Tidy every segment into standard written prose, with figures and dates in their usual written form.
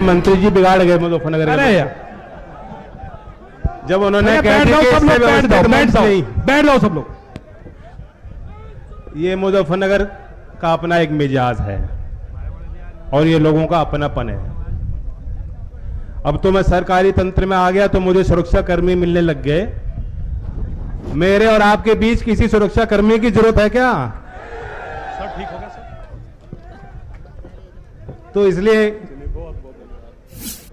मंत्री जी बिगाड़ गए मुजफ्फरनगर अरे में। यार जब उन्होंने बैठ जाओ सब लोग, नहीं, बैठ जाओ सब लोग। ये मुजफ्फरनगर का अपना एक मिजाज है और ये लोगों का अपनापन है। अब तो मैं सरकारी तंत्र में आ गया तो मुझे सुरक्षा कर्मी मिलने लग गए। मेरे और आपके बीच किसी सुरक्षा कर्मी की जरूरत है क्या? सर ठीक हो गया सर। तो इसलिए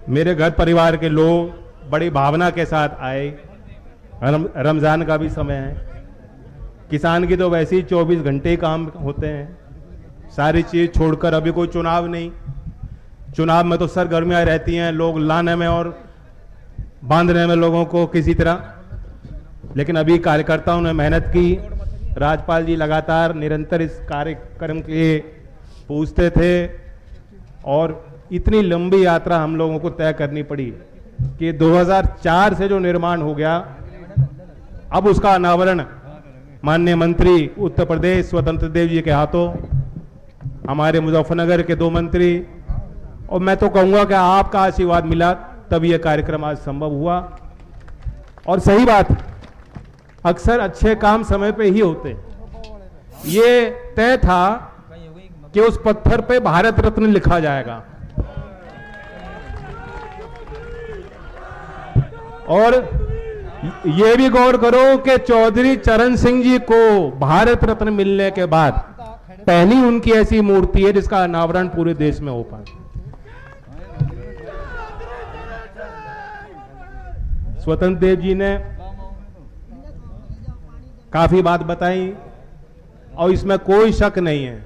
मेरे घर परिवार के लोग बड़ी भावना के साथ आए। रमजान का भी समय है, किसान की तो वैसे ही 24 घंटे ही काम होते हैं, सारी चीज छोड़कर। अभी कोई चुनाव नहीं, चुनाव में तो सरगर्मियां रहती हैं, लोग लाने में और बांधने में लोगों को किसी तरह। लेकिन अभी कार्यकर्ताओं ने मेहनत की। राज्यपाल जी लगातार निरंतर इस कार्यक्रम के लिए पूछते थे और इतनी लंबी यात्रा हम लोगों को तय करनी पड़ी कि 2004 से जो निर्माण हो गया, अब उसका अनावरण माननीय मंत्री उत्तर प्रदेश स्वतंत्र देव जी के हाथों, हमारे मुजफ्फरनगर के 2 मंत्री, और मैं तो कहूंगा कि आपका आशीर्वाद मिला तब यह कार्यक्रम आज संभव हुआ। और सही बात, अक्सर अच्छे काम समय पे ही होते। ये तय था कि उस पत्थर पे भारत रत्न लिखा जाएगा और ये भी गौर करो कि चौधरी चरण सिंह जी को भारत रत्न मिलने के बाद पहली उनकी ऐसी मूर्ति है जिसका अनावरण पूरे देश में हो पाए। स्वतंत्र देव जी ने काफी बात बताई और इसमें कोई शक नहीं है,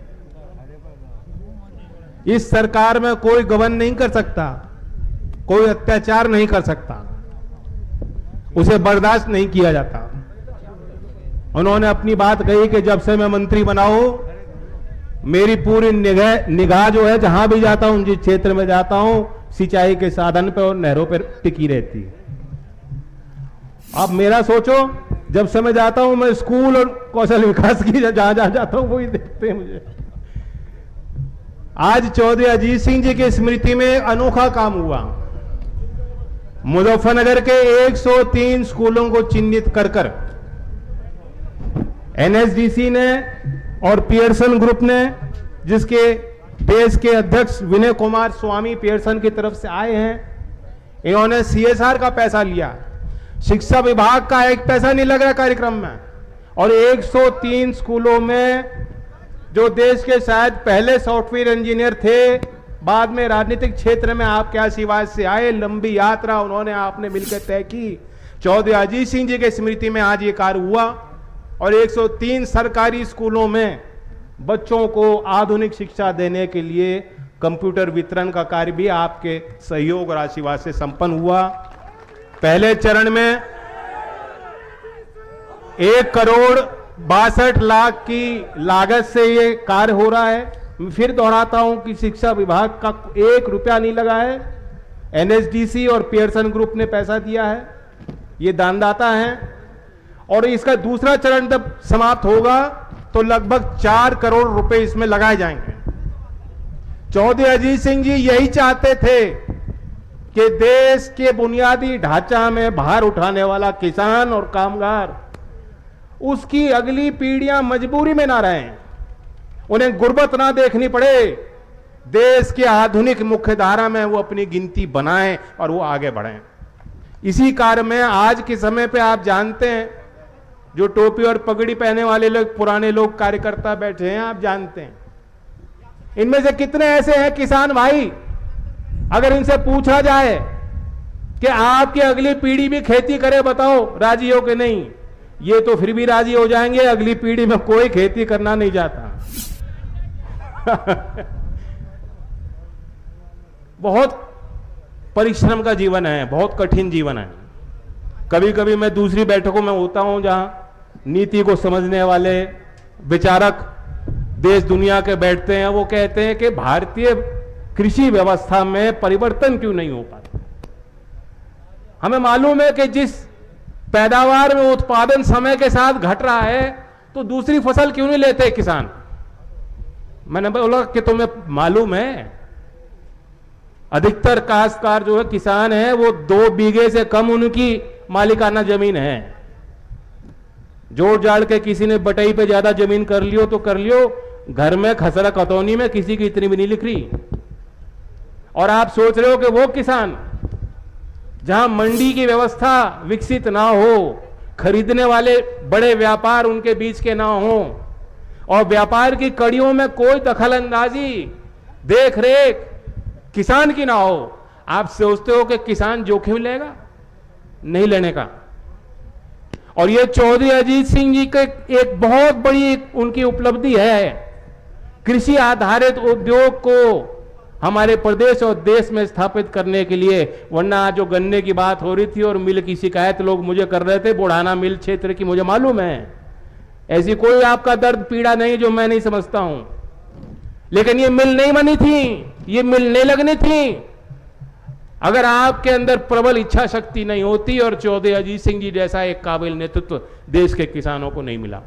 इस सरकार में कोई गबन नहीं कर सकता, कोई अत्याचार नहीं कर सकता, उसे बर्दाश्त नहीं किया जाता। उन्होंने अपनी बात कही कि जब से मैं मंत्री बना हूं, मेरी पूरी निगाह जो है जहां भी जाता हूं, जिस क्षेत्र में जाता हूं, सिंचाई के साधन पे और नहरों पर टिकी रहती है। अब मेरा सोचो, जब से मैं जाता हूं, मैं स्कूल और कौशल विकास की जहां जहां जाता हूं वही देखते हैं मुझे। आज चौधरी अजीत सिंह जी की स्मृति में अनोखा काम हुआ। मुजफ्फरनगर के 103 स्कूलों को चिन्हित कर कर एनएसडीसी ने और पियर्सन ग्रुप ने, जिसके देश के अध्यक्ष विनय कुमार स्वामी पियर्सन की तरफ से आए हैं, इन्होंने सीएसआर का पैसा लिया। शिक्षा विभाग का एक पैसा नहीं लग रहा कार्यक्रम में, और 103 स्कूलों में जो देश के शायद पहले सॉफ्टवेयर इंजीनियर थे, बाद में राजनीतिक क्षेत्र में आपके आशीर्वाद से आए, लंबी यात्रा उन्होंने आपने मिलकर तय की। चौधरी अजीत सिंह जी की स्मृति में आज ये कार्य हुआ और 103 सरकारी स्कूलों में बच्चों को आधुनिक शिक्षा देने के लिए कंप्यूटर वितरण का कार्य भी आपके सहयोग और आशीर्वाद से संपन्न हुआ। पहले चरण में 1,62,00,000 की लागत से ये कार्य हो रहा है। फिर दोहराता हूं कि शिक्षा विभाग का 1 रुपया नहीं लगा है, एनएसडीसी और पियर्सन ग्रुप ने पैसा दिया है, ये दानदाता हैं। और इसका दूसरा चरण जब समाप्त होगा तो लगभग 4 करोड़ रुपए इसमें लगाए जाएंगे। चौधरी अजीत सिंह जी यही चाहते थे कि देश के बुनियादी ढांचा में भार उठाने वाला किसान और कामगार, उसकी अगली पीढ़ियां मजबूरी में ना रहें, उन्हें गुर्बत ना देखनी पड़े, देश के आधुनिक मुख्यधारा में वो अपनी गिनती बनाएं और वो आगे बढ़ें। इसी कार्य में आज के समय पे आप जानते हैं, जो टोपी और पगड़ी पहने वाले लोग, पुराने लोग कार्यकर्ता बैठे हैं, आप जानते हैं, इनमें से कितने ऐसे हैं किसान भाई, अगर इनसे पूछा जाए कि आपकी अगली पीढ़ी भी खेती करे, बताओ राजी हो कि नहीं? ये तो फिर भी राजी हो जाएंगे, अगली पीढ़ी में कोई खेती करना नहीं चाहता। बहुत परिश्रम का जीवन है, बहुत कठिन जीवन है। कभी कभी मैं दूसरी बैठकों में होता हूं जहां नीति को समझने वाले विचारक देश दुनिया के बैठते हैं, वो कहते हैं कि भारतीय कृषि व्यवस्था में परिवर्तन क्यों नहीं हो पाता। हमें मालूम है कि जिस पैदावार में उत्पादन समय के साथ घट रहा है, तो दूसरी फसल क्यों नहीं लेते किसान? मैंने बोला कि तुम्हें मालूम है अधिकतर काश्तकार जो है किसान है वो 2 बीघे से कम उनकी मालिकाना जमीन है। जोड़ जाड़ के किसी ने बटई पे ज्यादा जमीन कर लियो तो कर लियो, घर में खसरा कतौनी में किसी की इतनी भी नहीं लिख रही। और आप सोच रहे हो कि वो किसान जहां मंडी की व्यवस्था विकसित ना हो, खरीदने वाले बड़े व्यापार उनके बीच के ना हो और व्यापार की कड़ियों में कोई दखल अंदाजी देख रेख किसान की ना हो, आप सोचते हो कि किसान जोखिम लेगा? नहीं लेने का। और ये चौधरी अजीत सिंह जी के एक बहुत बड़ी उनकी उपलब्धि है, कृषि आधारित उद्योग को हमारे प्रदेश और देश में स्थापित करने के लिए। वरना आज जो गन्ने की बात हो रही थी और मिल की शिकायत लोग मुझे कर रहे थे, बुढ़ाना मिल क्षेत्र की, मुझे मालूम है ऐसी कोई आपका दर्द पीड़ा नहीं जो मैं नहीं समझता हूं। लेकिन ये मिल नहीं बनी थी, ये मिल नहीं लगनी थी अगर आपके अंदर प्रबल इच्छा शक्ति नहीं होती और चौधरी अजीत सिंह जी जैसा एक काबिल नेतृत्व देश के किसानों को नहीं मिला।